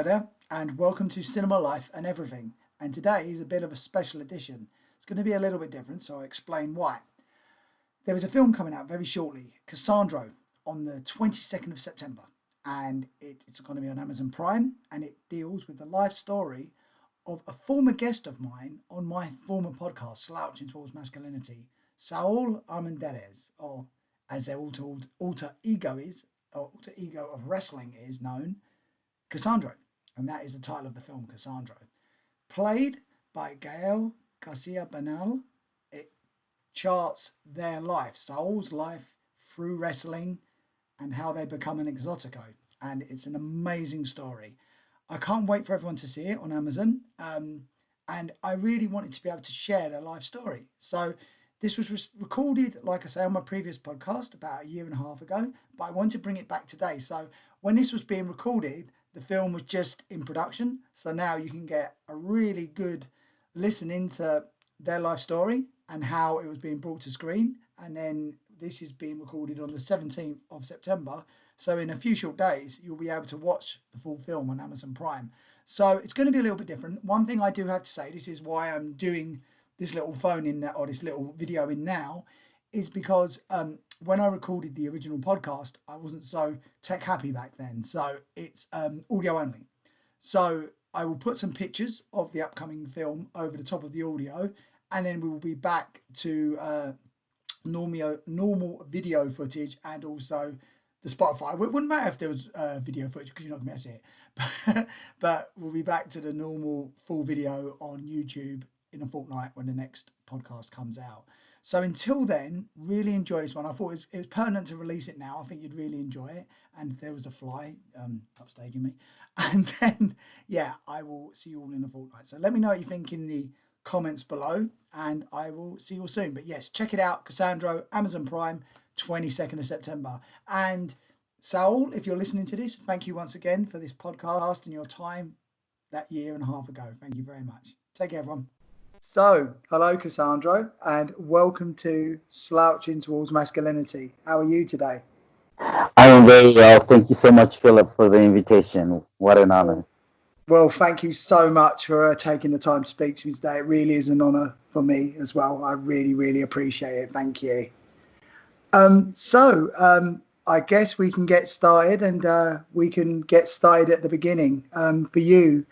Hello there, and welcome to Cinema Life and Everything. And today is a bit of a special edition. It's going to be a little bit different, so I'll explain why. There is a film coming out very shortly, Cassandro, on the 22nd of September. And it's going to be on Amazon Prime, and it deals with the life story of a former guest of mine on my former podcast, Slouching Towards Masculinity, Saúl Armendáriz, or as their alter ego of wrestling is known, Cassandro. And that is the title of the film, Cassandro. Played by Gael Garcia Bernal, it charts their life, Saúl's life through wrestling and how they become an exotico. And it's an amazing story. I can't wait for everyone to see it on Amazon. And I really wanted to be able to share their life story. So this was recorded, like I say, on my previous podcast about a year and a half ago, but I want to bring it back today. So when this was being recorded, the film was just in production. So now you can get a really good listen into their life story and how it was being brought to screen. And then this is being recorded on the 17th of September. So in a few short days, you'll be able to watch the full film on Amazon Prime. So it's going to be a little bit different. One thing I do have to say, this is why I'm doing this little phone in that, or this little video in now, is because when I recorded the original podcast, I wasn't so tech happy back then. So it's audio only. So I will put some pictures of the upcoming film over the top of the audio, and then we will be back to normal video footage and also the Spotify. It wouldn't matter if there was video footage because you're not going to see it. But we'll be back to the normal full video on YouTube in a fortnight when the next podcast comes out. So until then, really enjoy this one. I thought it was pertinent to release it now. I think you'd really enjoy it. And there was a fly upstaging me. And then, yeah, I will see you all in a fortnight. So let me know what you think in the comments below, and I will see you all soon. But yes, check it out, Cassandro, Amazon Prime, 22nd of September. And Saúl, if you're listening to this, thank you once again for this podcast and your time that year and a half ago. Thank you very much. Take care, everyone. So, hello, Cassandro, and welcome to Slouching Towards Masculinity. How are you today? I am very well. Thank you so much, Philip, for the invitation. What an honor. Well, thank you so much for taking the time to speak to me today. It really is an honor for me as well. I really, really appreciate it. Thank you. I guess we can get started, and we can get started at the beginning. For you,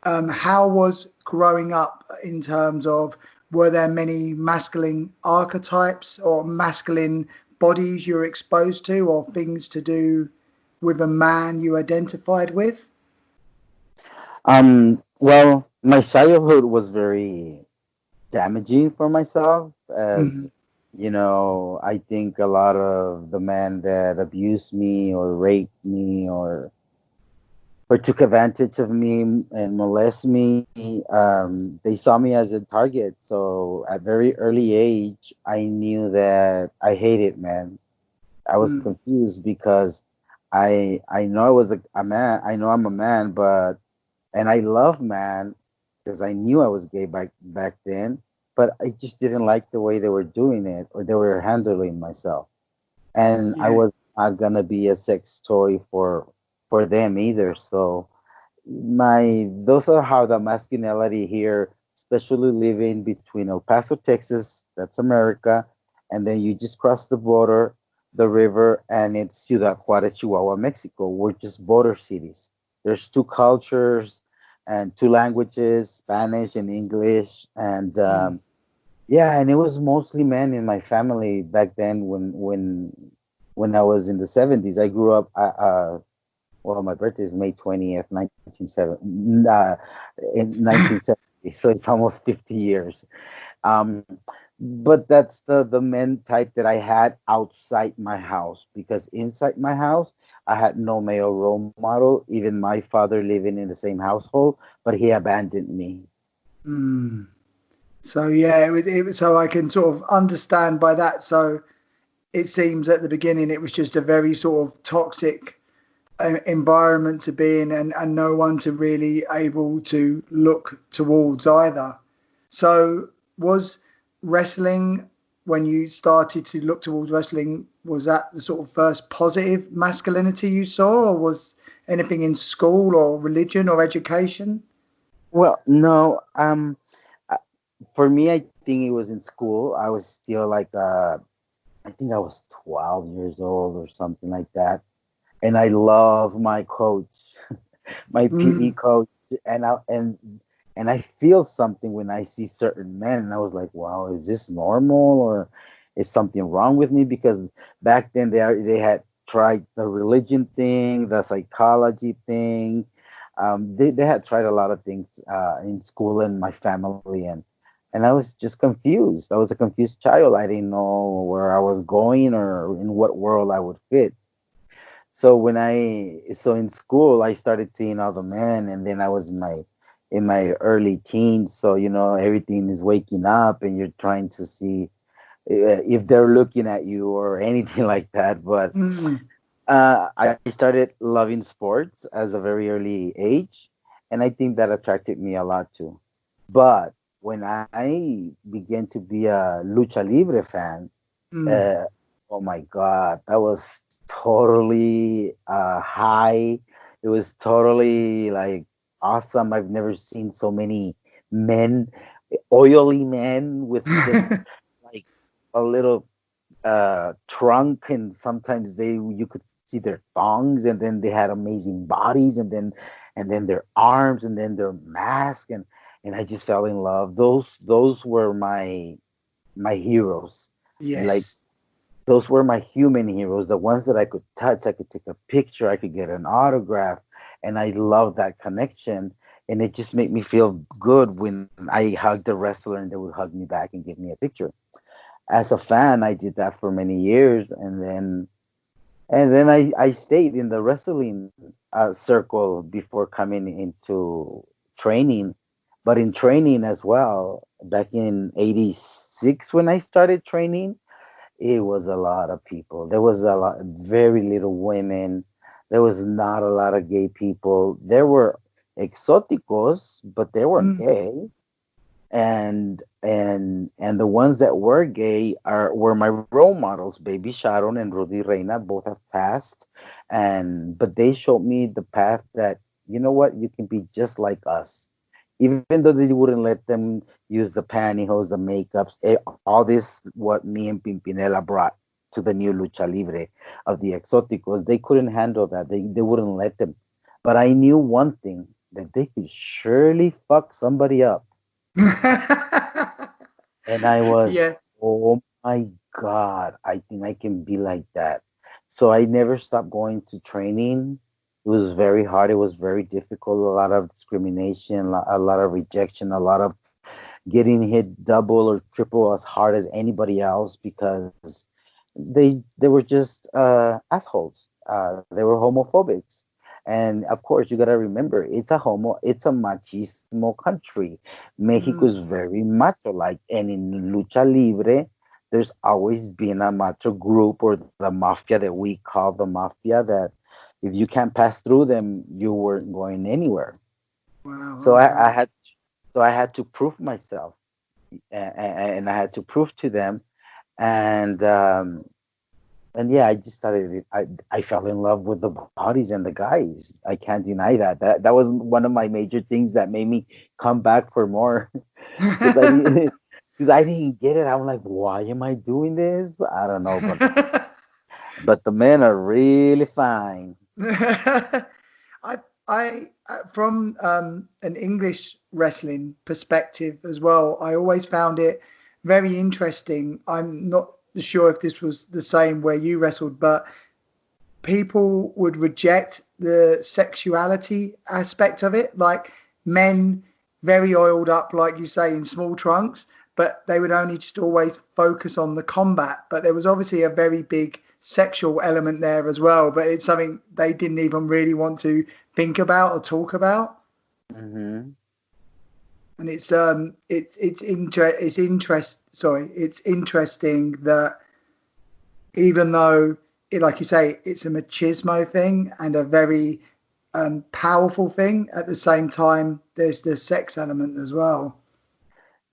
how was growing up in terms of, were there many masculine archetypes or masculine bodies you were exposed to, or things to do with a man you identified with? Well, my childhood was very damaging for myself, as you know. I think a lot of the men that abused me or raped me or took advantage of me and molested me, they saw me as a target. So at very early age, I knew that I hated men. I was confused because I know I was a man. I know I'm a man, and I love man because I knew I was gay back then, but I just didn't like the way they were doing it or they were handling myself. And I was not gonna be a sex toy for them either. So those are how the masculinity here, especially living between El Paso, Texas, that's America, and then you just cross the border, the river, and it's Ciudad Juarez, Chihuahua, Mexico. We're just border cities. There's two cultures and two languages, Spanish and English, and and it was mostly men in my family back then. When I was in the 70s, I grew up. Well, my birthday is May 20th, 1970, so it's almost 50 years. But that's the men type that I had outside my house, because inside my house, I had no male role model, even my father living in the same household, but he abandoned me. So, yeah, so I can sort of understand by that. So it seems at the beginning it was just a very sort of toxic environment to be in, and no one to really able to look towards either. So was wrestling, when you started to look towards wrestling, was that the sort of first positive masculinity you saw, or was anything in school or religion or education? Well, no. Uh, for me, I think it was in school. I was still like, I think I was 12 years old or something like that. And I love my coach, my PE Mm. coach, and I feel something when I see certain men, and I was like, wow, is this normal or is something wrong with me? Because back then they had tried the religion thing, the psychology thing. They had tried a lot of things in school and my family, and I was just confused. I was a confused child. I didn't know where I was going or in what world I would fit. So in school I started seeing all the men, and then I was in my early teens. So everything is waking up, and you're trying to see if they're looking at you or anything like that. But Mm. I started loving sports as a very early age, and I think that attracted me a lot too. But when I began to be a Lucha Libre fan, Mm. uh, oh my God, that was totally high. It was totally like awesome. I've never seen so many men, oily men with just like a little trunk, and sometimes they you could see their thongs, and then they had amazing bodies, and then their arms, and then their mask, and I just fell in love. Those were my heroes. Like Yes. those were my human heroes, the ones that I could touch, I could take a picture, I could get an autograph, and I love that connection. And it just made me feel good when I hugged the wrestler and they would hug me back and give me a picture. As a fan, I did that for many years, and then I stayed in the wrestling circle before coming into training. But in training as well, back in '86 when I started training, it was a lot of people. There was a lot, very little women. There was not a lot of gay people. There were exoticos, but they weren't Mm. gay. And the ones that were gay were my role models. Baby Sharon and Rudy Reina both have passed, and but they showed me the path that you can be just like us, even though they wouldn't let them use the pantyhose, the makeups, all this what me and Pimpinela brought to the new Lucha Libre of the Exoticos. They couldn't handle that. They wouldn't let them. But I knew one thing, that they could surely fuck somebody up. And I was, Yeah. oh my God, I think I can be like that. So I never stopped going to training. It was very hard. It was very difficult. A lot of discrimination, a lot of rejection, a lot of getting hit double or triple as hard as anybody else, because they were just assholes. They were homophobics. And of course, you gotta remember, it's a machismo country. Mexico is Mm. very macho like, and in lucha libre, there's always been a macho group, or the mafia that we call the mafia, that if you can't pass through them, you weren't going anywhere. Wow. So I Okay. had so I had to prove myself, and I had to prove to them, and yeah, I just started. I fell in love with the bodies and the guys. I can't deny that. That was one of my major things that made me come back for more, because I didn't because I didn't get it. I'm like, why am I doing this? I don't know, but the men are really fine. I, from an English wrestling perspective as well, I always found it very interesting. I'm not sure if this was the same where you wrestled, but people would reject the sexuality aspect of it, like men very oiled up, like you say, in small trunks, but they would only just always focus on the combat. But there was obviously a very big sexual element there as well, but it's something they didn't even really want to think about or talk about. Hmm. And it's interesting that even though like you say, it's a machismo thing and a very powerful thing, at the same time there's the sex element as well.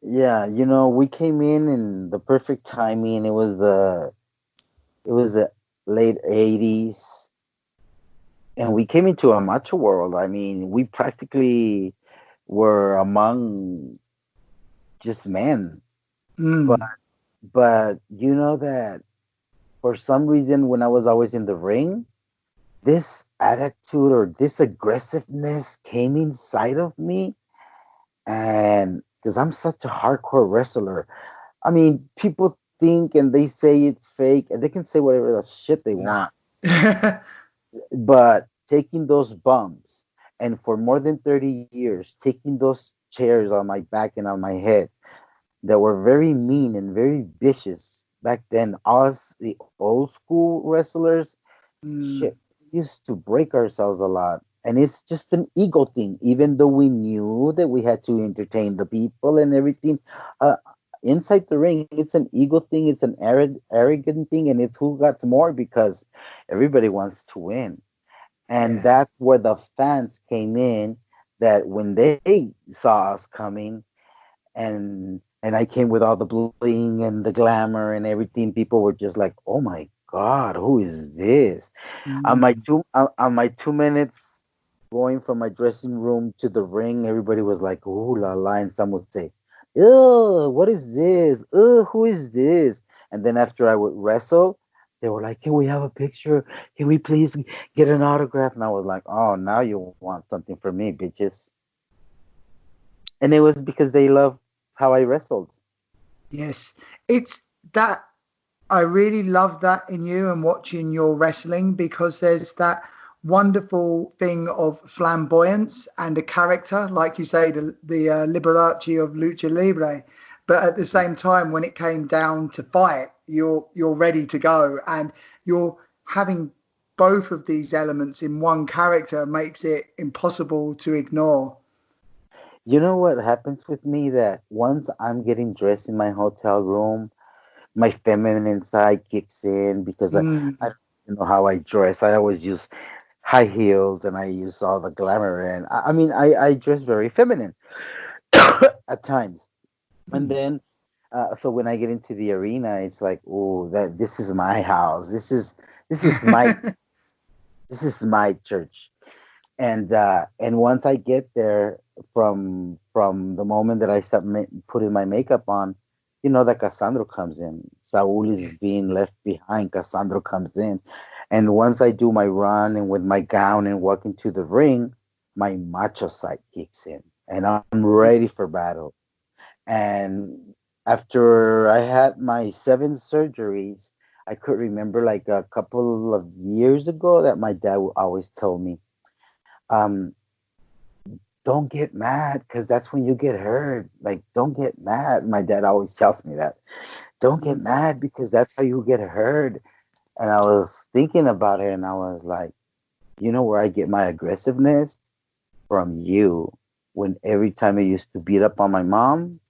Yeah, we came in the perfect timing. It was the late '80s, and we came into a macho world. I mean, we practically were among just men. But Mm. you know that for some reason, when I was always in the ring, this attitude or this aggressiveness came inside of me, and because I'm such a hardcore wrestler, I mean, people think and they say it's fake, and they can say whatever the shit they Nah. want. But taking those bumps, and for more than 30 years, taking those chairs on my back and on my head that were very mean and very vicious back then, us, the old school wrestlers, Mm. shit, we used to break ourselves a lot. And it's just an ego thing, even though we knew that we had to entertain the people and everything. Uh, Inside the ring, it's an ego thing, it's an arrogant thing, and it's who got more because everybody wants to win. And Yeah. that's where the fans came in, that when they saw us coming, and I came with all the bling and the glamour and everything, people were just like, "Oh my God, who is this?" Mm. On my 2 minutes going from my dressing room to the ring, everybody was like, "Ooh la la," and some would say, "Ew, what is this? Who is this?" And then after I would wrestle, they were like, "Can we have a picture? Can we please get an autograph?" And I was like, "Oh, now you want something from me, bitches." And it was because they love how I wrestled. Yes. It's that I really love that in you and watching your wrestling because there's that wonderful thing of flamboyance and a character, like you say, the Liberace of Lucha Libre. But at the same time, when it came down to fight, you're ready to go, and you're having both of these elements in one character makes it impossible to ignore. You know what happens with me, that once I'm getting dressed in my hotel room, my feminine side kicks in because I Mm, don't know how I dress. I always use high heels and I use all the glamour, and I mean I dress very feminine at times. And mm, then so when I get into the arena, it's like, oh, that this is my house. This is my this is my church. And once I get there, from the moment that I start putting my makeup on, you know that Cassandro comes in. Saúl is yeah. being left behind. Cassandro comes in, and once I do my run and with my gown and walk into the ring, my macho side kicks in, and I'm ready for battle. And after I had my 7 surgeries, I could remember like a couple of years ago that my dad would always tell me, um, don't get mad because that's when you get hurt. Like, don't get mad. My dad always tells me that. Don't get Mm, mad because that's how you get hurt. And I was thinking about it and I was like, you know where I get my aggressiveness? From you. When every time I used to beat up on my mom,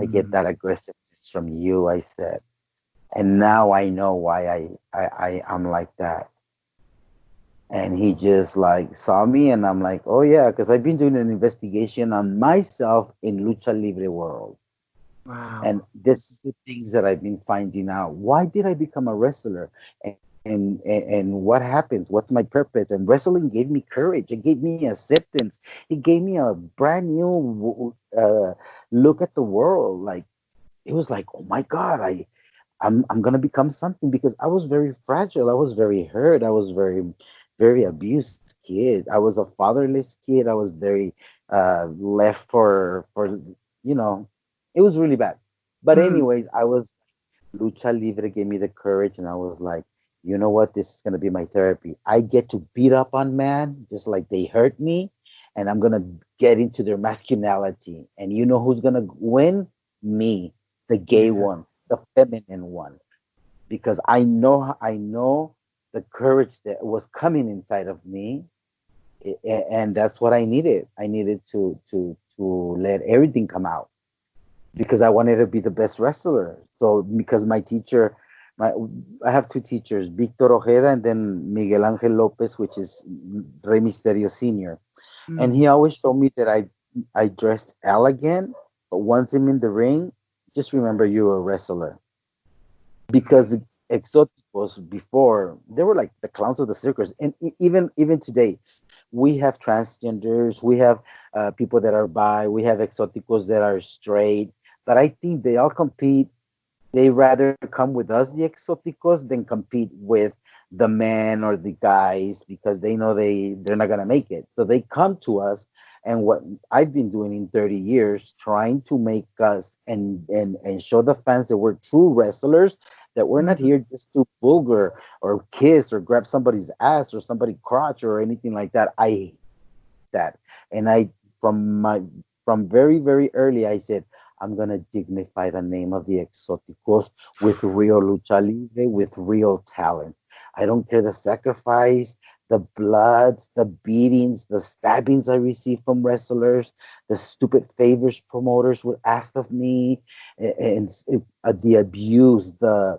I get mm. that aggressiveness from you, I said. And now I know why I'm like that. And he just like saw me and I'm like, oh yeah, because I've been doing an investigation on myself in Lucha Libre world. And Wow. this is the things that I've been finding out. Why did I become a wrestler? And what happens? What's my purpose? And wrestling gave me courage. It gave me acceptance. It gave me a brand new look at the world. Like, it was like, oh my God, I'm gonna become something, because I was very fragile. I was very hurt. I was very abused kid. I was a fatherless kid. I was very left for you know, it was really bad. But Mm, anyways, I was Lucha Libre gave me the courage, and I was like, you know what? This is gonna be my therapy. I get to beat up on man just like they hurt me, and I'm gonna get into their masculinity. And you know who's gonna win? Me, the gay yeah. one, the feminine one, because I know the courage that was coming inside of me, and that's what I needed. I needed to let everything come out, because I wanted to be the best wrestler. So because my teacher, my I have two teachers, Victor Ojeda and then Miguel Angel Lopez, which is Rey Mysterio Senior, and Mm, he always showed me that I dressed elegant, but once I'm in the ring, just remember you're a wrestler, because mm. Exoticos before, they were like the clowns of the circus. And even today, we have transgenders, we have people that are bi, we have Exoticos that are straight. But I think they all compete. They rather come with us, the Exoticos, than compete with the men or the guys, because they know they're not gonna make it. So they come to us, and what I've been doing in 30 years, trying to make us and show the fans that we're true wrestlers, that we're not Mm. here just to vulgar or kiss or grab somebody's ass or somebody's crotch or anything like that. I hate that. And from very, very early, I said, I'm gonna dignify the name of the Exoticos with real lucha libre, with real talent. I don't care the sacrifice, the bloods, the beatings, the stabbings I received from wrestlers, the stupid favors promoters would ask of me, and the abuse, the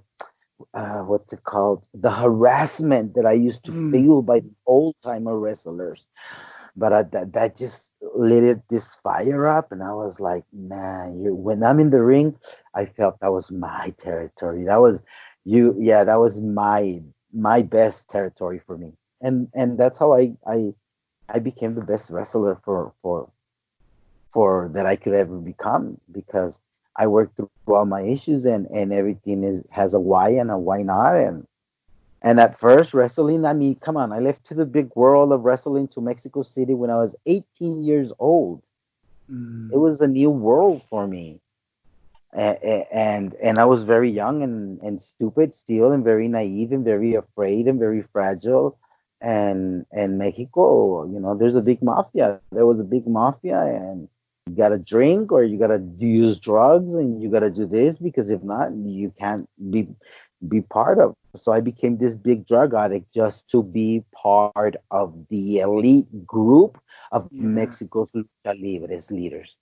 what's it called, the harassment that I used to Mm. feel by the old timer wrestlers. But that just lit this fire up, and I was like, man, when I'm in the ring, I felt that was my territory. That was yeah, that was my best territory for me. And that's how I became the best wrestler for that I could ever become, because I worked through all my issues, and everything is has a why and a why not. And at first, wrestling, I mean, come on, I left to the big world of wrestling to Mexico City when I was 18 years old. It Mm. was a new world for me. And I was very young and stupid still, and very naive and very afraid and very fragile. And Mexico, there's a big mafia. There was a big mafia, and you gotta drink or you gotta use drugs and you gotta do this, because if not, you can't be part of. So I became this big drug addict just to be part of the elite group of Yeah. Mexico's lucha libres leaders.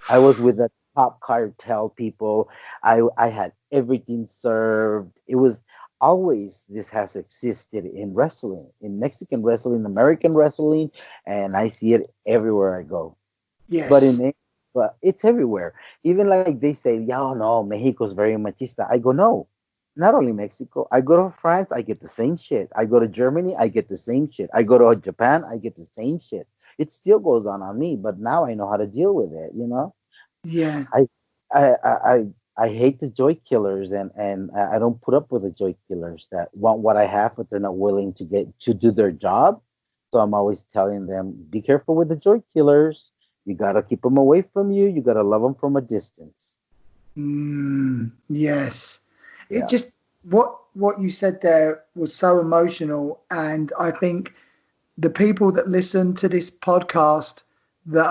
I was with the top cartel people. I had everything served. It was always, this has existed in wrestling, in Mexican wrestling, American wrestling, and I see it everywhere I go. But Yes. but it's everywhere. Even like they say, yeah, no, Mexico's very machista. I go, no, not only Mexico. I go to France, I get the same shit. I go to Germany, I get the same shit. I go to Japan, I get the same shit. It still goes on me, but now I know how to deal with it. Yeah. I I hate the joy killers, and I don't put up with the joy killers that want what I have, but they're not willing to do their job. So I'm always telling them, be careful with the joy killers. You gotta keep them away from you. You gotta love them from a distance. Mm. Yes. It Yeah. just what you said there was so emotional, and I think the people that listen to this podcast that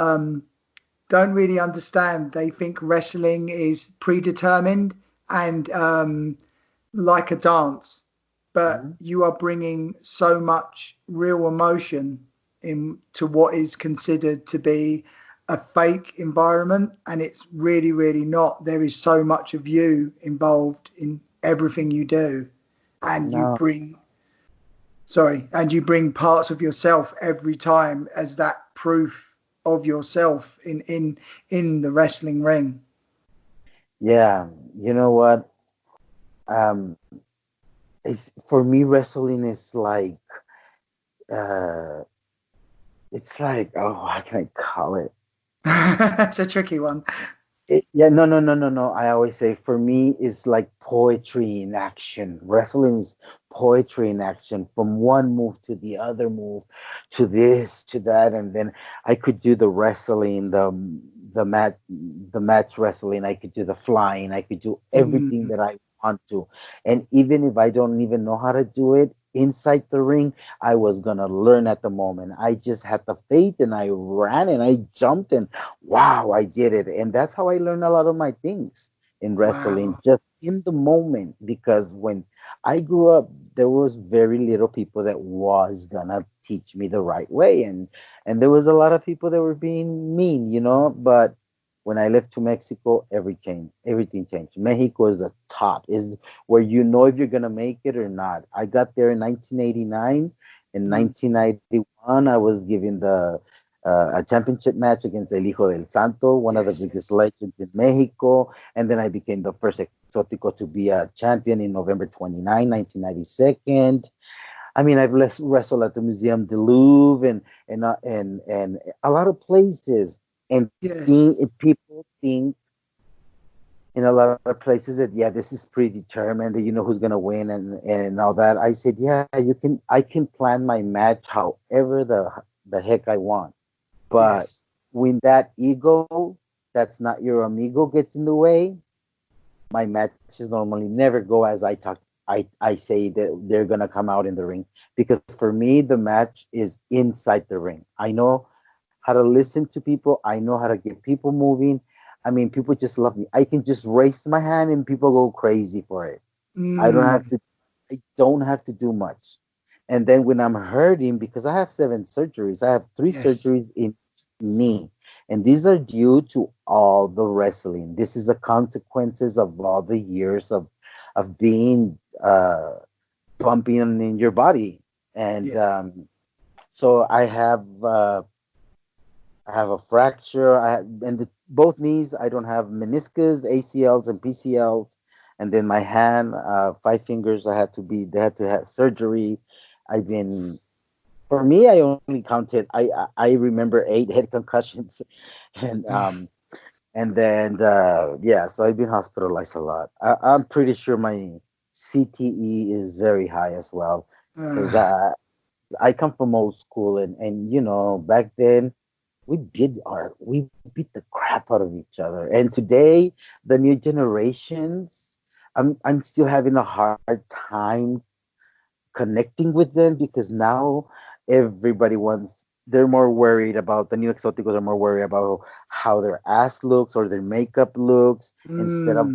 don't really understand, they think wrestling is predetermined and like a dance, but Mhm. you are bringing so much real emotion into what is considered to be a fake environment, and it's really, really not. There is so much of you involved in everything you do, and you No, bring and you bring parts of yourself every time as that proof of yourself in the wrestling ring. yeah. You know what? Um, for me, wrestling is like, uh, it's like, oh, how can I call it? It's a tricky one. Yeah, no, no, no, no, no. I always say, for me, it's like poetry in action. Wrestling is poetry in action, from one move to the other move, to this, to that, and then I could do the wrestling, the match wrestling. I could do the flying. I could do everything Mm, that I want to, and even if I don't even know how to do it inside the ring, I was gonna learn at the moment. I just had the faith, and I ran, and I jumped, and wow, I did it. And that's how I learned a lot of my things in wrestling, wow. just in the moment. Because when I grew up, there was very little people that was gonna teach me the right way. And there was a lot of people that were being mean. But when I left to Mexico, everything changed. Mexico is the top, is where you know if you're gonna make it or not. I got there in 1989. In Mm, 1991, I was given a championship match against El Hijo del Santo, one of the yes, biggest yes. legends in Mexico. And then I became the first Exotico to be a champion in November 29, 1992. I mean, I've wrestled at the Museum du Louvre and a lot of places. And Yes. people think in a lot of places that yeah, this is predetermined, that you know who's gonna win and all that. I said, yeah, I can plan my match however the heck I want. But Yes. when that ego, that's not your amigo, gets in the way, my matches normally never go as I talk. I say that they're gonna come out in the ring, because for me the match is inside the ring. I know how to listen to people. I know how to get people moving. I mean, people just love me. I can just raise my hand and people go crazy for it. I don't have Mm. to. I don't have to do much. And then when I'm hurting, because I have 7 surgeries, I have three Yes. surgeries in knee, and these are due to all the wrestling. This is the consequences of all the years of being bumping in your body, and Yes. so I have a fracture. And both knees. I don't have meniscus, ACLs, and PCLs. And then my hand, 5 fingers. They had to have surgery. I've been. For me, I only counted. I remember 8 head concussions, and then yeah. So I've been hospitalized a lot. I'm pretty sure my CTE is very high as well, because Uh, I come from old school, and back then we beat the crap out of each other. And today, the new generations, I'm still having a hard time connecting with them, because now everybody wants they're more worried about the new exoticos are more worried about how their ass looks or their makeup looks, mm, instead of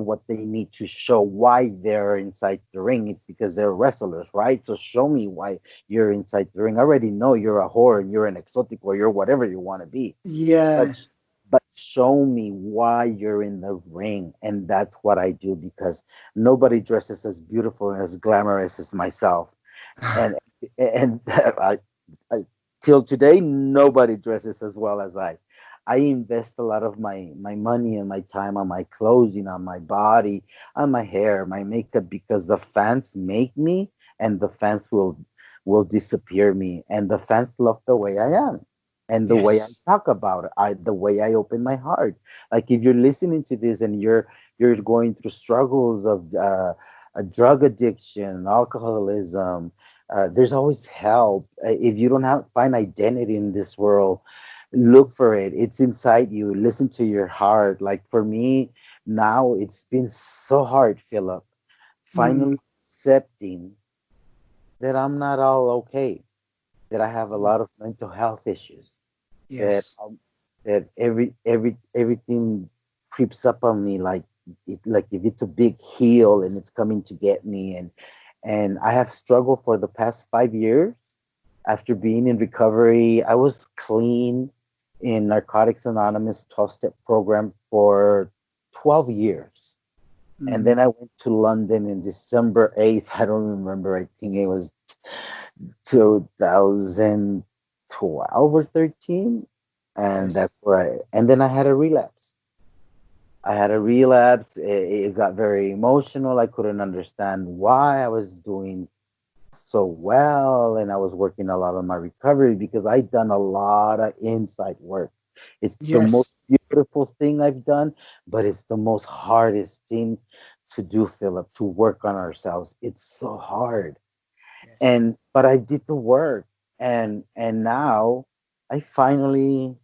what they need to show why they're inside the ring. It's because they're wrestlers, right? So show me why you're inside the ring. I already know you're a whore and you're an exotic, or you're whatever you want to be. But yeah. show me why you're in the ring. And that's what I do, because nobody dresses as beautiful and as glamorous as myself. And I till today nobody dresses as well as I invest a lot of my money and my time on my clothing, on my body, on my hair, my makeup, because the fans make me, and the fans will disappear me, and the fans love the way I am, and the way I Yes. talk about it, the way I open my heart. Like, if you're listening to this and you're going through struggles of a drug addiction, alcoholism, there's always help. If you don't find identity in this world, look for it. It's inside you. Listen to your heart. Like, for me now, it's been so hard, Philip, Mm, finally accepting that I'm not all okay, that I have a mm, lot of mental health issues, that yes. that everything creeps up on me, like if it's a big heel and it's coming to get me. And I have struggled for the past 5 years. After being in recovery, I was clean in Narcotics Anonymous 12-step program for 12 years. And Mm, then I went to London in December 8th. I don't remember. I think it was 2012 or 13. And yes. that's where and then I had a relapse. I had a relapse. It got very emotional. I couldn't understand why I was doing so well, and I was working a lot on my recovery, because I'd done a lot of inside work. It's the most Yes. beautiful thing I've done, but it's the most hardest thing to do, Philip, to work on ourselves. It's so hard. Yes. And but I did the work, and now I finally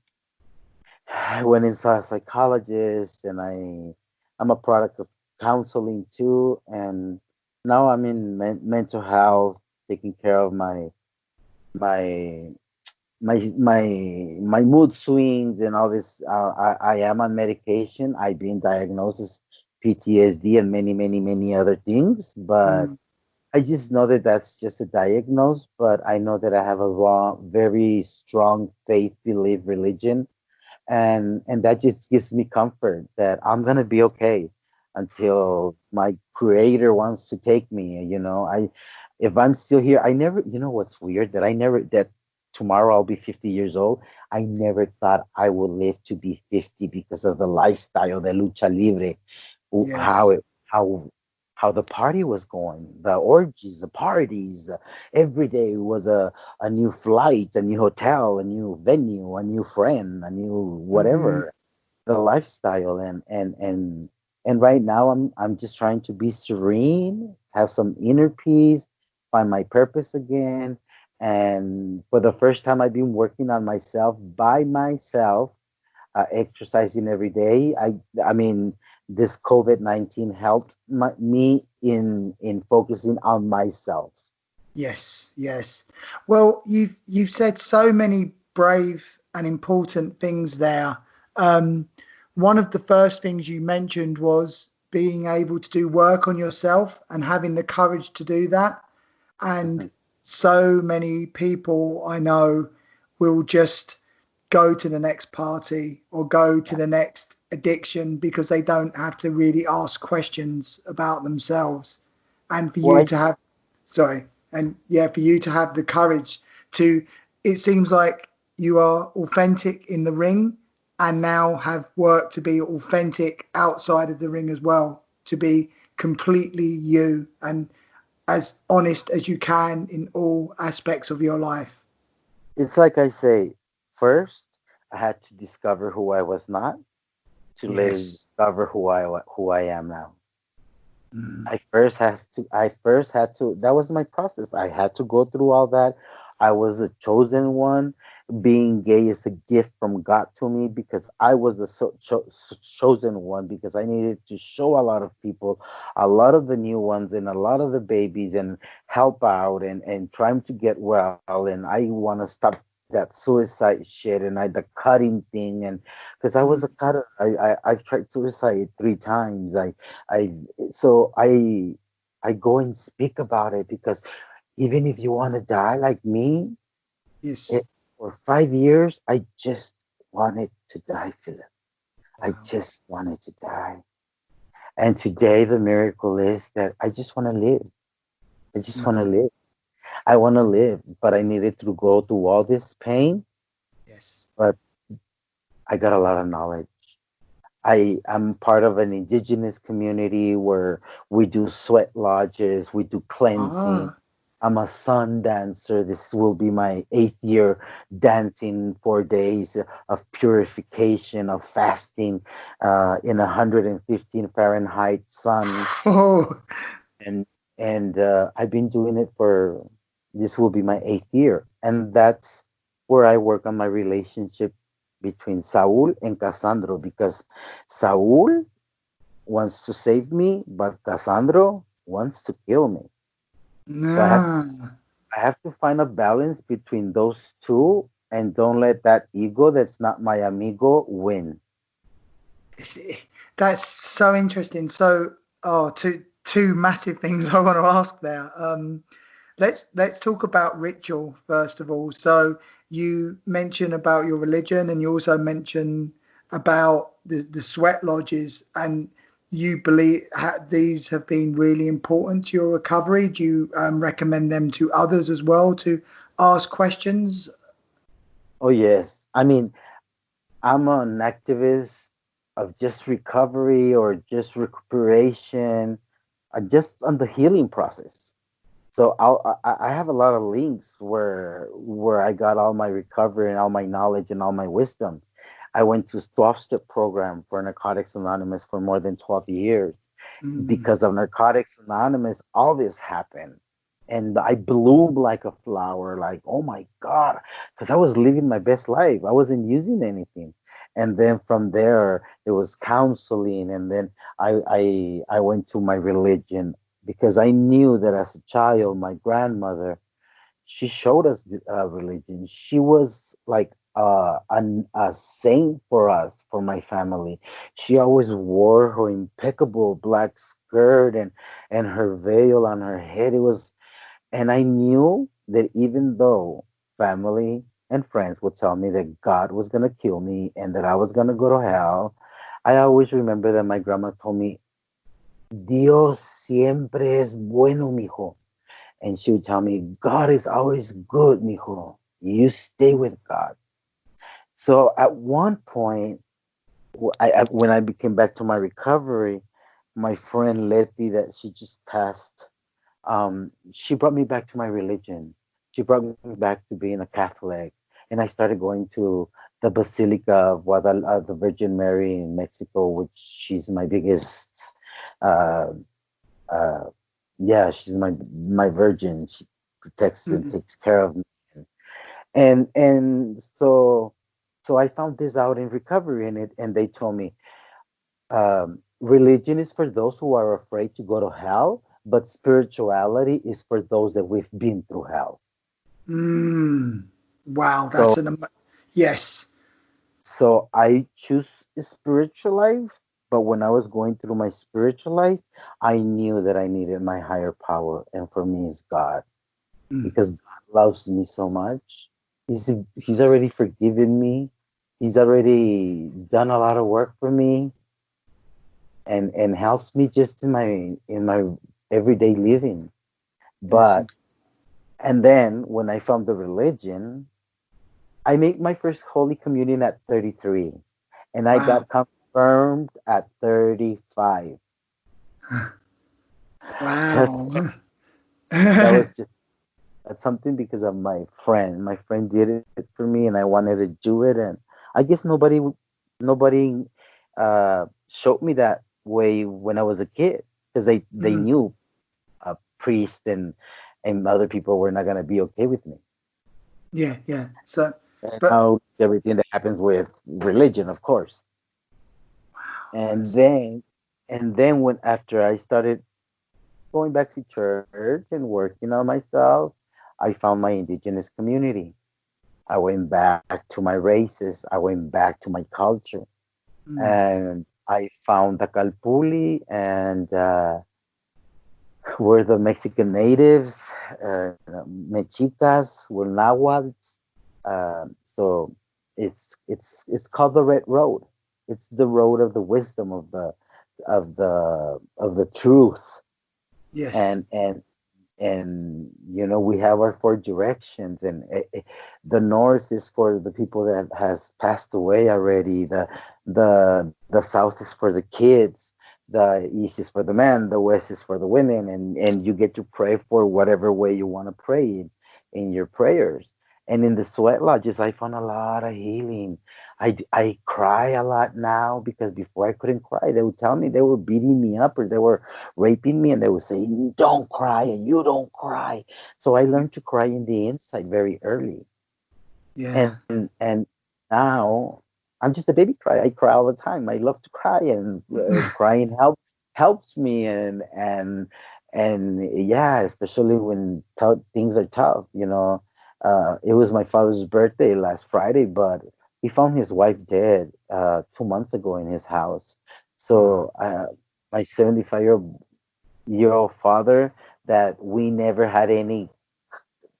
I went and saw a psychologist, and I'm a product of counseling too, and now I'm in mental health, taking care of my my mood swings and all this. I am on medication. I've been diagnosed as PTSD and many other things, but Mm, I just know that that's just a diagnose. But I know that I have a very strong faith, belief, religion, and that just gives me comfort that I'm gonna be okay until my creator wants to take me. I if I'm still here, I never. You know what's weird, that I never that tomorrow I'll be 50 years old. I never thought I would live to be 50, because of the lifestyle, the lucha libre. how Yes. it how the party was going, the orgies, the parties. Every day was a new flight, a new hotel, a new venue, a new friend, a new Mm-hmm. whatever, the lifestyle. And right now I'm just trying to be serene, have some inner peace, find my purpose again. And for the first time, I've been working on myself by myself, exercising every day. I mean, this COVID-19 helped me in focusing on myself. Yes, yes. Well, you've said so many brave and important things there. Um, One of the first things you mentioned was being able to do work on yourself and having the courage to do that. And Mhm. so many people I know will just go to the next party or go to Yeah. the next addiction because they don't have to really ask questions about themselves. And for you Well, to have, sorry, and yeah, for you to have the courage to, it seems like you are authentic in the ring and now have work to be authentic outside of the ring as well, to be completely you and as honest as you can in all aspects of your life. it's like I say, first I had to discover who I was not to later Yes. discover who I am now. Mm. I first had to, that was my process. I had to go through all that. I was a chosen one. Being gay is a gift from God to me because I was the chosen one, because I needed to show a lot of people, a lot of the new ones and a lot of the babies, and help out and trying to get well. And I want to stop that suicide shit and the cutting thing. And because I was Mm. a cutter, I've tried suicide 3 times. I so I go and speak about it, because even if you want to die like me, it, Yes. for 5 years I just wanted to die, Philip. I Wow. just wanted to die. And today the miracle is that I just want to live. I just want to Mm. live. I want to live, but I needed to go through all this pain. Yes. But I got a lot of knowledge. I'm part of an indigenous community where we do sweat lodges, we do cleansing. Ah. I'm a sun dancer. This will be my 8th year dancing 4 days of purification, of fasting in 115 Fahrenheit sun. Oh. And I've been doing it for, this will be my 8th year. And that's where I work on my relationship between Saúl and Cassandro, because Saúl wants to save me, but Cassandro wants to kill me. So Nah. I have to find a balance between those two and don't let that ego that's not my amigo win. That's so interesting. So, oh, two massive things I want to ask there. Let's talk about ritual first of all. So you mentioned about your religion, and you also mentioned about the sweat lodges, and you believe these have been really important to your recovery. Do you recommend them to others as well to ask questions? Oh, yes. I mean, I'm an activist of just recovery or just recuperation, just on the healing process. So I have a lot of links where I got all my recovery and all my knowledge and all my wisdom. I went to 12-step program for Narcotics Anonymous for more than 12 years. Mm, Because of Narcotics Anonymous, all this happened. And I bloomed like a flower, like, oh my God, because I was living my best life. I wasn't using anything. And then from there, it was counseling. And then I went to my religion, because I knew that as a child, my grandmother, she showed us religion. She was like a saint for us, for my family. She always wore her impeccable black skirt and her veil on her head. It was, and I knew that even though family and friends would tell me that God was gonna kill me and that I was gonna go to hell, I always remember that my grandma told me, Dios siempre es bueno, mijo. And she would tell me, God is always good, mijo. You stay with God. So at one point, when I became back to my recovery, my friend Letty that she just passed, she brought me back to my religion. She brought me back to being a Catholic, and I started going to the Basilica of the Virgin Mary in Mexico, which she's my biggest. Uh, uh, yeah, she's my virgin. She protects and Mm. takes care of me, and so I found this out in recovery, and they told me religion is for those who are afraid to go to hell, but spirituality is for those that we've been through hell. Mm. Wow, So, that's yes. so I choose a spiritual life, but when I was going through my spiritual life, I knew that I needed my higher power, and for me, it's God, Mm. because God loves me so much. He's already forgiven me. He's already done a lot of work for me, and helps me just in my everyday living. Yes. But and then when I found the religion, I made my first Holy Communion at 33, and I Wow. got confirmed at 35. That's Wow. that was just that's something because of my friend. My friend did it for me, and I wanted to do it, and I guess nobody showed me that way when I was a kid because they Mm. knew a priest and other people were not gonna be okay with me. Yeah, yeah. So, And but now everything that happens with religion, of course. And that's, then and then when after I started going back to church and working on myself, I found my indigenous community. I went back to my races. I went back to my culture, mm, and I found the Calpuli and were the Mexican natives, Mexicas, were Nahuals. So it's called the Red Road. It's the road of the wisdom of the truth, yes. and we have our four directions, and the north is for the people that has passed away already. The south is for the kids. The east is for the men. The west is for the women, and you get to pray for whatever way you want to pray in your prayers. And in the sweat lodges, I found a lot of healing. I cry a lot now because before I couldn't cry. They would tell me they were beating me up or they were raping me, and they would say, "Don't cry," and "You don't cry." So I Mm, learned to cry in the inside very early, yeah. and now I'm just a baby cry. I cry all the time. I love to cry, and crying helps me, and yeah, especially when things are tough. It was my father's birthday last Friday, but he found his wife dead 2 months ago in his house. Oh, So my 75-year-old father, that we never had any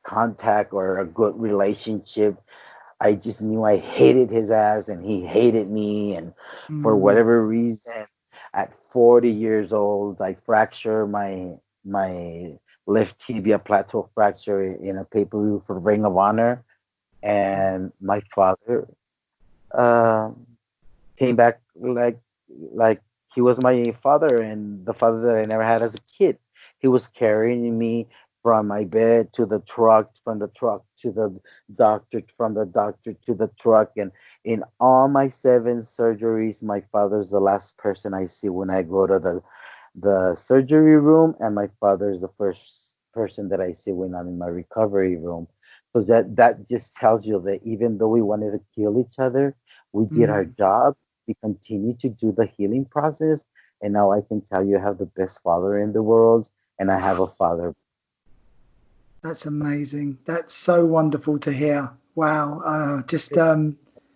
contact or a good relationship. I just knew I hated his ass and he hated me. And for mm, whatever reason, at 40 years old, I fractured my left tibia plateau fracture in a pay-per-view for Ring of Honor. oh, And my father uh, came back like he was my father and the father that I never had as a kid. He was carrying me from my bed to the truck, from the truck to the doctor, from the doctor to the truck, and in all my 7 surgeries, my father's the last person I see when I go to the surgery room, and my father is the first person that I see when I'm in my recovery room. So that just tells you that even though we wanted to kill each other, we did our mm. job. We continue to do the healing process, and now I can tell you I have the best father in the world, and I have Wow, a father. that's amazing. That's so wonderful to hear. Wow. Just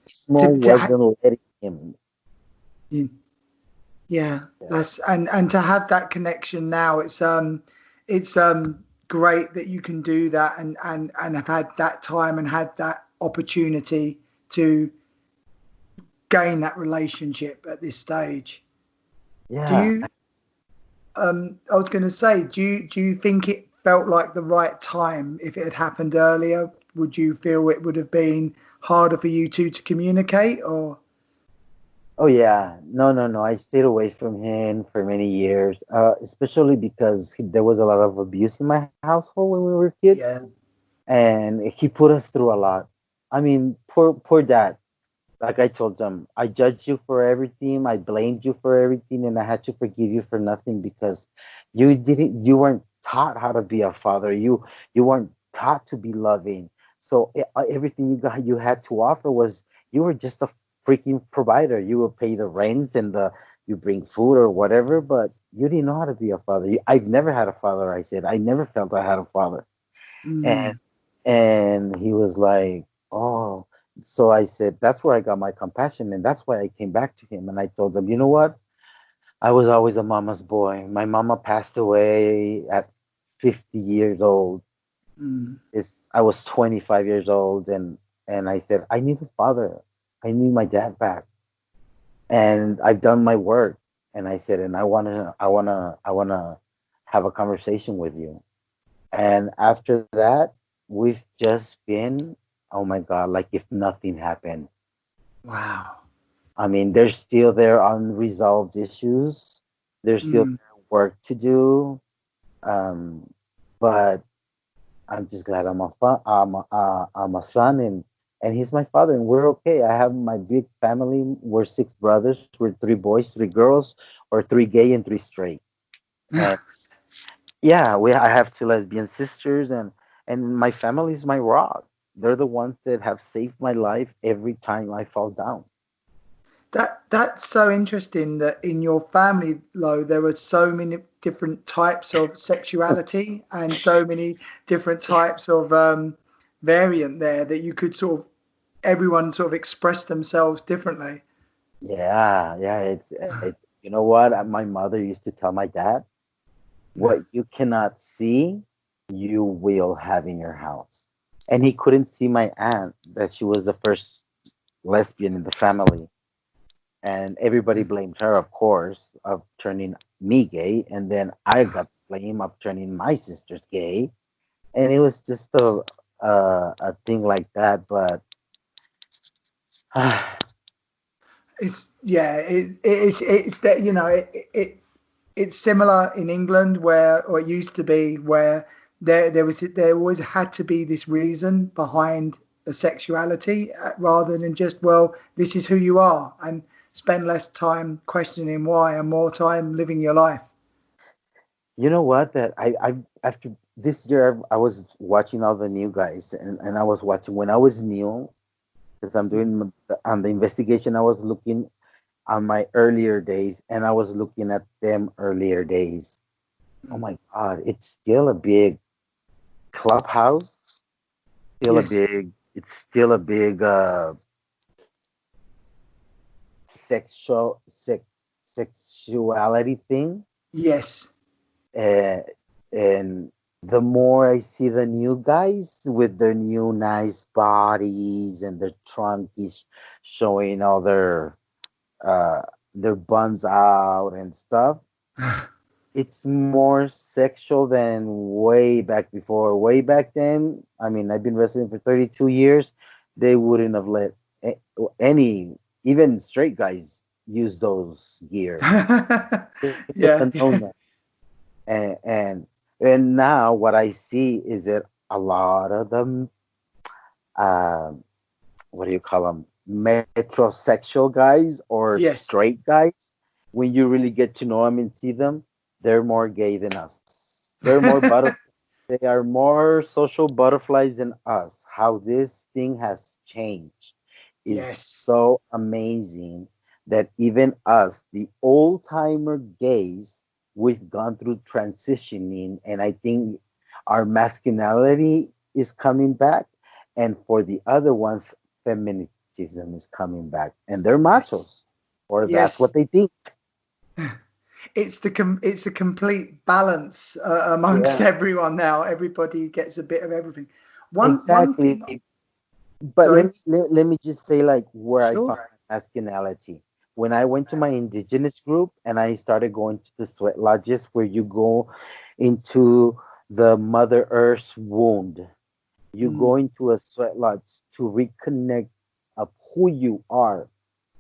Small wasn't letting him. yeah, yeah, Yeah. that's and to have that connection now, it's great that you can do that and have had that time and had that opportunity to gain that relationship at this stage. Do Yeah. you I was going to say, do you think it felt like the right time? If it had happened earlier, would you feel it would have been harder for you two to communicate, or? Oh yeah, no. I stayed away from him for many years, especially because there was a lot of abuse in my household when we were kids, Yeah. and he put us through a lot. I mean, poor dad. Like I told them, I judged you for everything, I blamed you for everything, and I had to forgive you for nothing because you weren't taught how to be a father. You weren't taught to be loving. So everything you had to offer was you were just a freaking provider. You would pay the rent and the you bring food or whatever, but you didn't know how to be a father. I've never had a father. I said I never felt I had a father, and Mm. he was like, oh. So I said, that's where I got my compassion, and that's why I came back to him. And I told him, you know what? I was always a mama's boy. My mama passed away at 50 years old. Mm. I was 25 years old, and I said, I need a father. I need my dad back. And I've done my work. And I said, and I wanna have a conversation with you. And after that, we've just been, oh my God, like if nothing happened. Wow. I mean, there's still there unresolved issues. There's still Mm. work to do. Um, but I'm just glad I'm a son, and he's my father, and we're okay. I have my big family. We're six brothers. We're three boys, three girls, or three gay and three straight. And yeah, I have two lesbian sisters, and my family is my rock. They're the ones that have saved my life every time I fall down. That's so interesting that in your family, though, there were so many different types of sexuality and so many different types of variant there that you could sort of everyone sort of express themselves differently. Yeah. You know what? My mother used to tell my dad, what you cannot see, you will have in your house. And he couldn't see my aunt, that she was the first lesbian in the family. And everybody blamed her, of course, of turning me gay. And then I got blamed of turning my sisters gay. And it was just a thing like that. But It's yeah, it's that it's similar in England where, or it used to be where there always had to be this reason behind the sexuality rather than just, well, this is who you are, and spend less time questioning why and more time living your life. you know what? That I after this year, I was watching all the new guys, and I was watching when I was new, because I'm Mm. doing on the investigation. I was looking on my earlier days, and I was looking at them earlier days. Oh Mm. my God, it's still a big clubhouse, still a Yes. big, it's still a big sexual sexuality thing. Yes. Uh, and the more I see the new guys with their new nice bodies and their trunk is showing all uh their buns out and stuff, it's more sexual than way back before. Way back then, I mean, I've been wrestling for 32 years. They wouldn't have let a- any, even straight guys, use those gear. It was a Yeah. no-no. And now what I see is that a lot of them, um, what do you call them, metrosexual guys or Yes. straight guys, when you really get to know them and see them, they're more gay than us. They're more they are more social butterflies than us. How this thing has changed is Yes. so amazing, that even us, the old timer gays, we've gone through transitioning, and I think our masculinity is coming back, and for the other ones, feminism is coming back, and they're Yes. machos, or that's Yes. what they think. It's a complete balance amongst Yeah, everyone now. Everybody gets a bit of everything. One exactly. thing. But Sorry. let me just say, like, where I Sure. found my masculinity. When I went to my indigenous group and I started going to the sweat lodges, where you go into the Mother Earth's wound, you go Mm. into a sweat lodge to reconnect of who you are.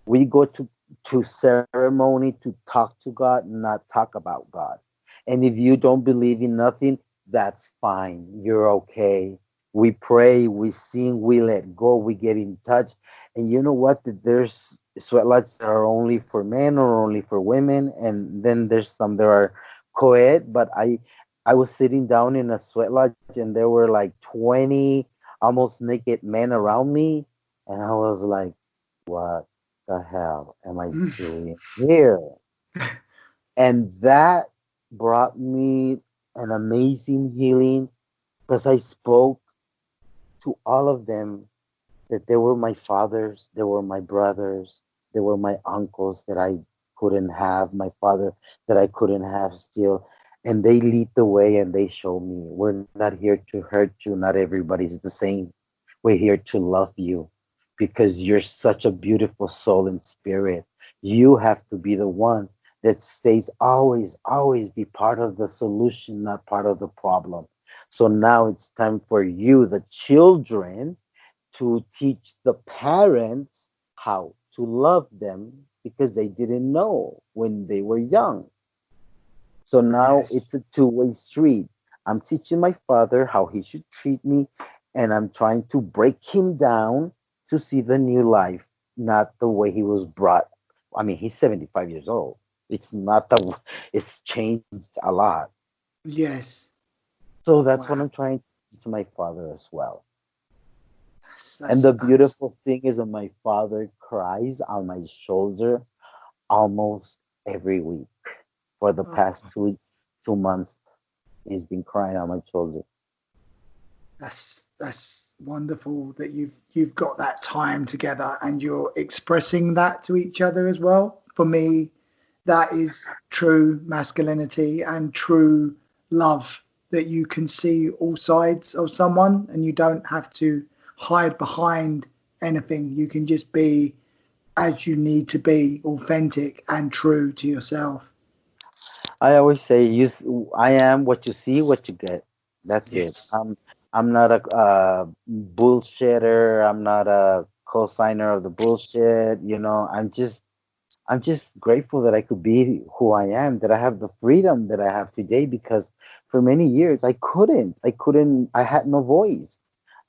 We go to to ceremony to talk to God, not talk about God. And if you don't believe in nothing, that's fine. You're okay. We pray, we sing, we let go, we get in touch. And you know what? There's sweat lodges that are only for men or only for women, and then there's some that are co-ed. But I was sitting down in a sweat lodge, and there were like 20 almost naked men around me, and I was like, what the hell am I doing here? And that brought me an amazing healing because I spoke to all of them that they were my fathers, they were my brothers, they were my uncles that I couldn't have, my father that I couldn't have still. And they lead the way and they show me we're not here to hurt you. Not everybody's the same. We're here to love you because you're such a beautiful soul and spirit. You have to be the one that stays always, always be part of the solution, not part of the problem. So now it's time for you, the children, to teach the parents how to love them because they didn't know when they were young. So now Yes. it's a two-way street. I'm teaching my father how he should treat me, and I'm trying to break him down to see the new life, not the way he was brought. I mean, he's 75 years old. It's not the, it's changed a lot. Yes. So that's what Wow. I'm trying to teach my father as well. And That's the beautiful thing is that my father cries on my shoulder almost every week for the oh, past 2 months. He's been crying on my shoulder. that's wonderful that you've got that time together and you're expressing that to each other as well. For me, that is true masculinity and true love, that you can see all sides of someone and you don't have to hide behind anything. You can just be as you need to be, authentic and true to yourself. I always say, I am what you see, what you get. That's it. Yes. I'm not a bullshitter. I'm not a co-signer of the bullshit. I'm just grateful that I could be who I am, that I have the freedom that I have today because for many years I had no voice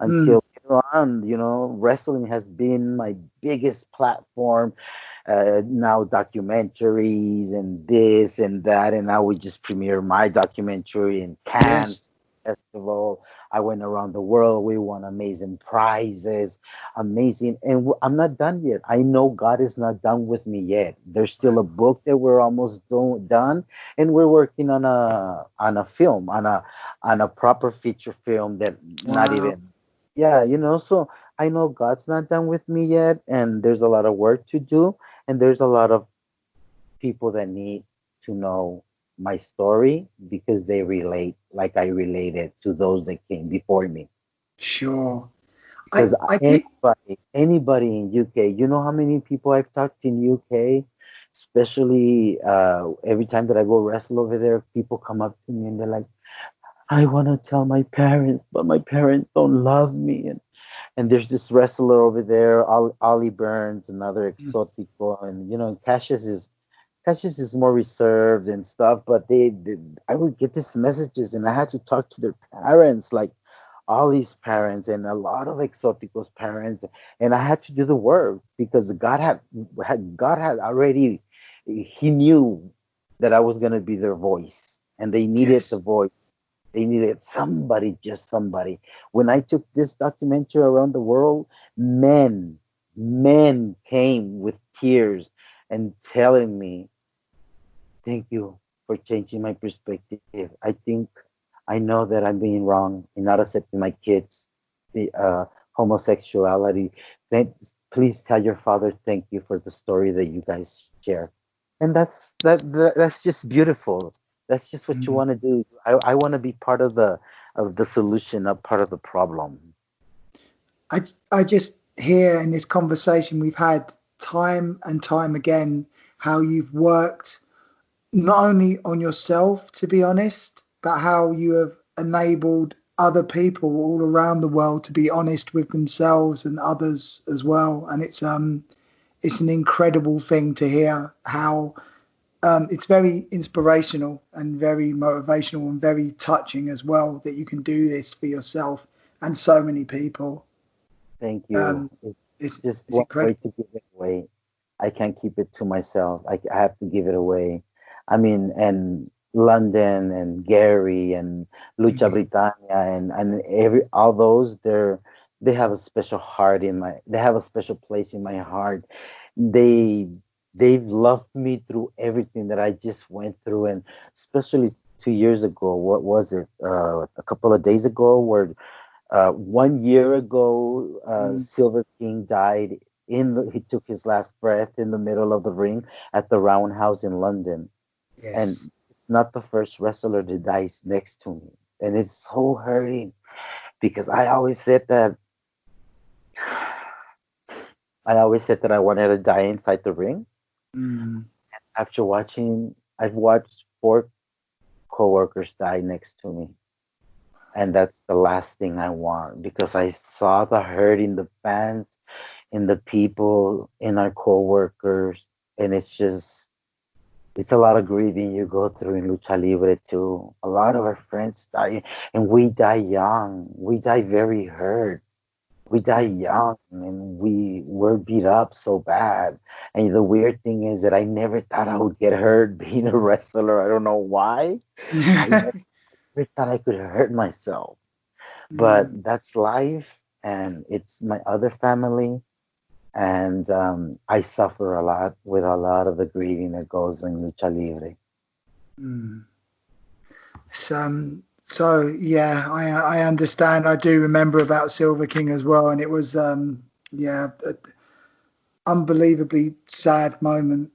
Mm, until later on, wrestling has been my biggest platform. Now documentaries and this and that, and now we just premiere my documentary in Cannes yes. Festival. I went around the world. We won amazing prizes, amazing. And I'm not done yet. I know God is not done with me yet. There's still a book that we're almost done, and we're working on a film, on a proper feature film that not Wow. even. Yeah, so I know God's not done with me yet, and there's a lot of work to do, and there's a lot of people that need to know my story because they relate like I related to those that came before me. Sure. Because I did. anybody in UK, you know how many people I've talked in UK, especially every time that I go wrestle over there, people come up to me and they're like, I want to tell my parents, but my parents don't love me. And there's this wrestler over there, Ollie Burns, another Exotico, and Cassius is more reserved and stuff, but I would get these messages, and I had to talk to their parents, like all these parents and a lot of Exotico's parents, and I had to do the work because God had already, He knew that I was gonna be their voice, and they needed the Yes. voice. They needed somebody, just somebody. When I took this documentary around the world, men, men came with tears and telling me, thank you for changing my perspective. I know that I'm being wrong in not accepting my kids, the homosexuality. Then please tell your father thank you for the story that you guys share. And that's just beautiful. That's just what you Mm. want to do. I want to be part of the solution, not part of the problem. I just hear in this conversation we've had time and time again how you've worked not only on yourself, to be honest, but how you have enabled other people all around the world to be honest with themselves and others as well. And it's an incredible thing to hear how it's very inspirational and very motivational and very touching as well that you can do this for yourself and so many people. Thank you. It's just It's one way incredible. to give it away. I can't keep it to myself. I have to give it away. I mean, and London and Gary and Lucha Mhm. Britannia and every all those they have a special heart in my they have a special place in my heart. They they've loved me through everything that I just went through, and especially 2 years ago. What was it? A couple of days ago, where 1 year ago, Mm, Silver King died he took his last breath in the middle of the ring at the Roundhouse in London. And yes. it's not the first wrestler that dies next to me. And it's so hurting because I always said that I wanted to die inside the ring. Mm, I've watched four coworkers die next to me. And that's the last thing I want because I saw the hurt in the fans, in the people, in our coworkers, and it's a lot of grieving you go through in Lucha Libre too. A lot of our friends die, and we die young. We die very hurt. We die young, and we were beat up so bad. And the weird thing is that I never thought I would get hurt being a wrestler. I don't know why. I mm. never thought I could hurt myself. But that's life, and it's my other family, and I suffer a lot with a lot of the grieving that goes in lucha libre. Mm. So yeah, I understand. I do remember about Silver King as well, and it was yeah, an unbelievably sad moment.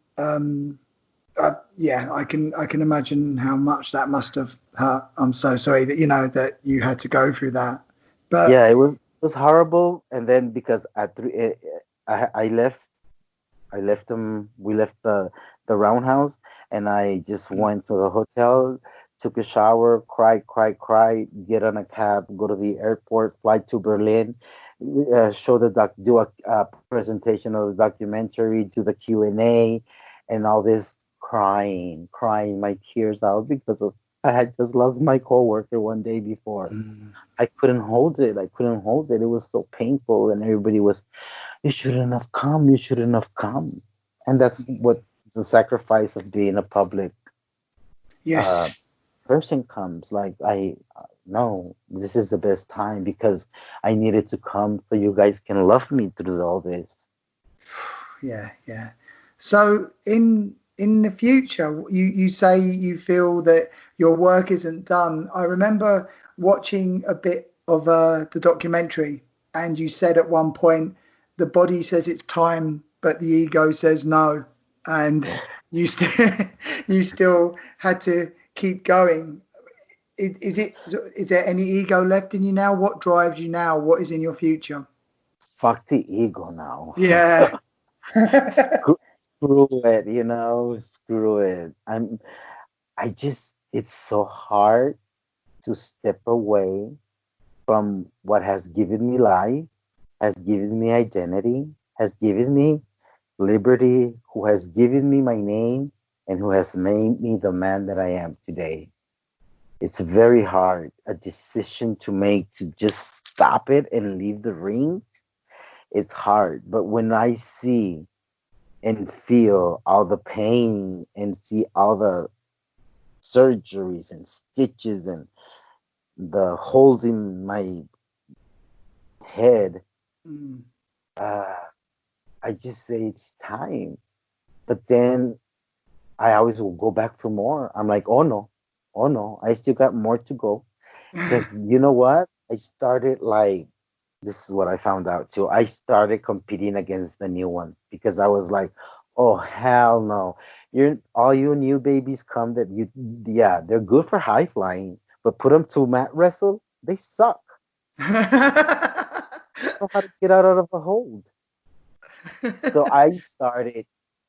Yeah, I can imagine how much that must have hurt. I'm so sorry that that you had to go through that. But Yeah, it was horrible, and then because at I left them. We left the roundhouse, and I just went to the hotel, took a shower, cried, get on a cab, go to the airport, fly to Berlin, show do a presentation of the documentary, do the Q&A, and all this crying my tears out because of I had just lost my coworker one day before. mm, I couldn't hold it. I couldn't hold it. It was so painful, and everybody was, "You shouldn't have come. You shouldn't have come." And that's what the sacrifice of being a public uh, yes, person comes. Like no, this is the best time because I needed to come so you guys can love me through all this. yeah. So in the future, you say you feel that your work isn't done. I remember watching a bit of the documentary, and you said at one point the body says it's time, but the ego says no, and you still you still had to keep going. Is there any ego left in you now? What drives you now? What is in your future? Fuck the ego now. Yeah. Screw it, screw it. I just it's so hard to step away from what has given me life, has given me identity, has given me liberty, who has given me my name, and who has made me the man that I am today. It's very hard, a decision to make to just stop it and leave the ring. It's hard. But when I see and feel all the pain and see all the surgeries and stitches and the holes in my head, Mm. uh, I just say it's time. But then I always will go back for more. I'm like, oh no, I still got more to go. Because you know what? I started like, this is what I found out too. I started competing against the new ones because I was like, oh hell no. All you new babies come that yeah, they're good for high flying, but put them to mat wrestle, they suck. Know how to get out of a hold. So I started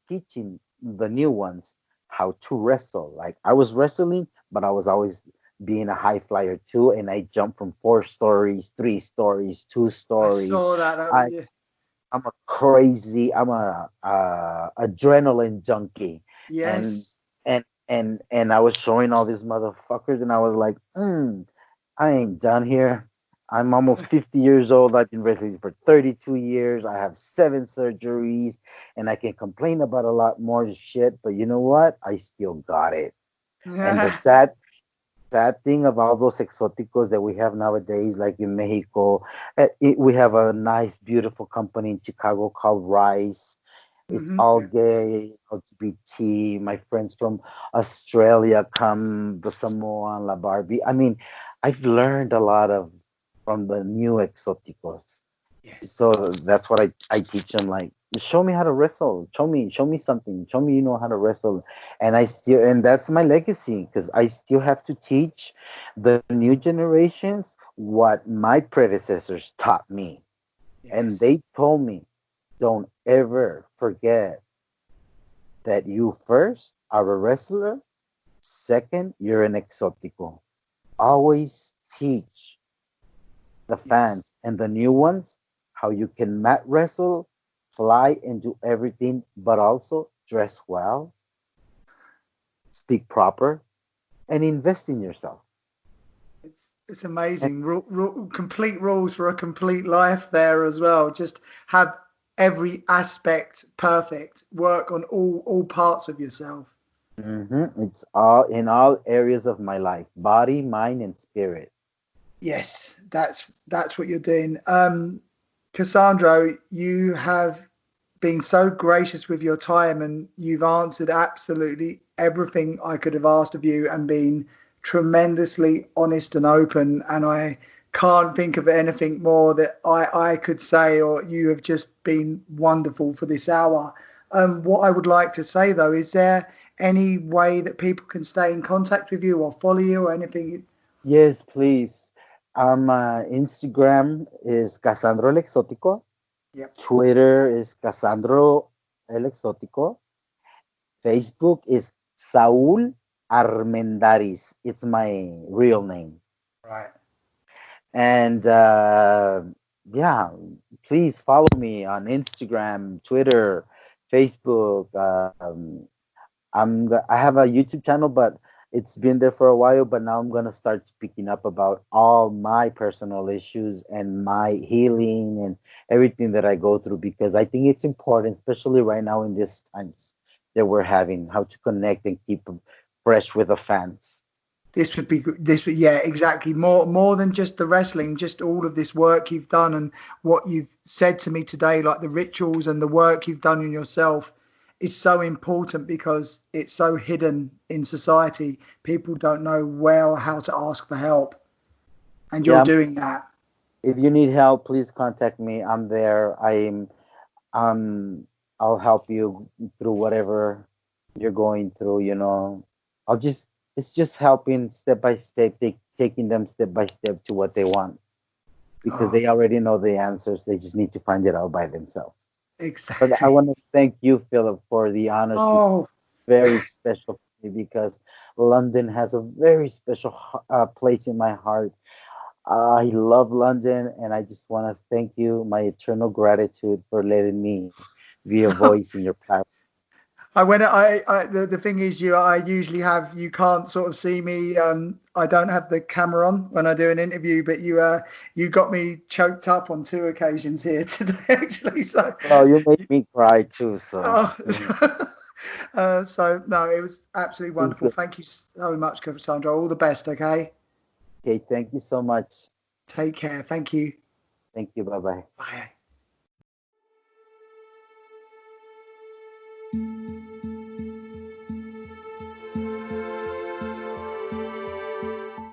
teaching the new ones how to wrestle. Like I was wrestling, but I was always being a high flyer too, and I jumped from 4 stories, 3 stories, two I stories. saw that. I Yeah. I'm a crazy. I'm a adrenaline junkie, and Yes. and I was showing all these motherfuckers, and I was like, I ain't done here. I'm almost 50 years old. I've been wrestling for 32 years. I have 7 surgeries, and I can complain about a lot more shit. But you know what? I still got it. And the sad thing of all those exoticos that we have nowadays, like in Mexico, we have a nice, beautiful company in Chicago called Rice. It's all Yeah. gay, LGBT. My friends from Australia come, the Samoan, La Barbie. I mean, I've learned a lot of from the new exoticos. Yes. So that's what I teach them. Like, show me how to wrestle. Show me something. Show me you know how to wrestle. And I still, and that's my legacy because I still have to teach the new generations what my predecessors taught me. And Yes. they told me, don't ever forget that you first are a wrestler, second, you're an exotico. Always teach the Yes. fans and the new ones how you can mat wrestle, fly, and do everything, but also dress well, speak proper, and invest in yourself. It's And amazing. Complete rules for a complete life there as well. Just have every aspect perfect. Work on all parts of yourself. it's all in all areas of my life, body, mind, and spirit. Yes, that's what you're doing. Cassandro, you have been so gracious with your time and you've answered absolutely everything I could have asked of you and been tremendously honest and open. And I can't think of anything more that I could say, or you have just been wonderful for this hour. What I would like to say though, is there any way that people can stay in contact with you or follow you or anything? Yes, please. Instagram is Cassandro El Exotico. Yep. Twitter is Cassandro El Exotico. Facebook is Saúl Armendáriz. It's my real name. Right. And yeah, please follow me on Instagram, Twitter, Facebook. I have a YouTube channel, but it's been there for a while. But now I'm gonna start speaking up about all my personal issues and my healing and everything that I go through because I think it's important, especially right now in these times that we're having, how to connect and keep fresh with the fans. This would be this would, yeah, exactly, more than just the wrestling, just all of this work you've done and what you've said to me today, like the rituals and the work you've done in yourself, is so important because it's so hidden in society. People don't know where or how to ask for help, and you're Yeah, doing that. if you need help, please contact me. I'm there. Um I'll help you through whatever you're going through, you know. I'll just it's just helping step by step, taking them step by step to what they want because Oh, they already know the answers. They just need to find it out by themselves. But I exactly. want to thank you, Philip, for the honors because Oh, it's very special for me because London has a very special place in my heart. I love London, and I just want to thank you, my eternal gratitude for letting me be a voice in your platform. I when the thing is, I usually have, you can't sort of see me. I don't have the camera on when I do an interview, but you got me choked up on two occasions here today, actually. So, Well, you make me cry too, so oh, so no, it was absolutely it's wonderful. good. Thank you so much, Cassandra. All the best. Okay, Okay, thank you so much. take care. Thank you. Thank you. Bye bye. Bye.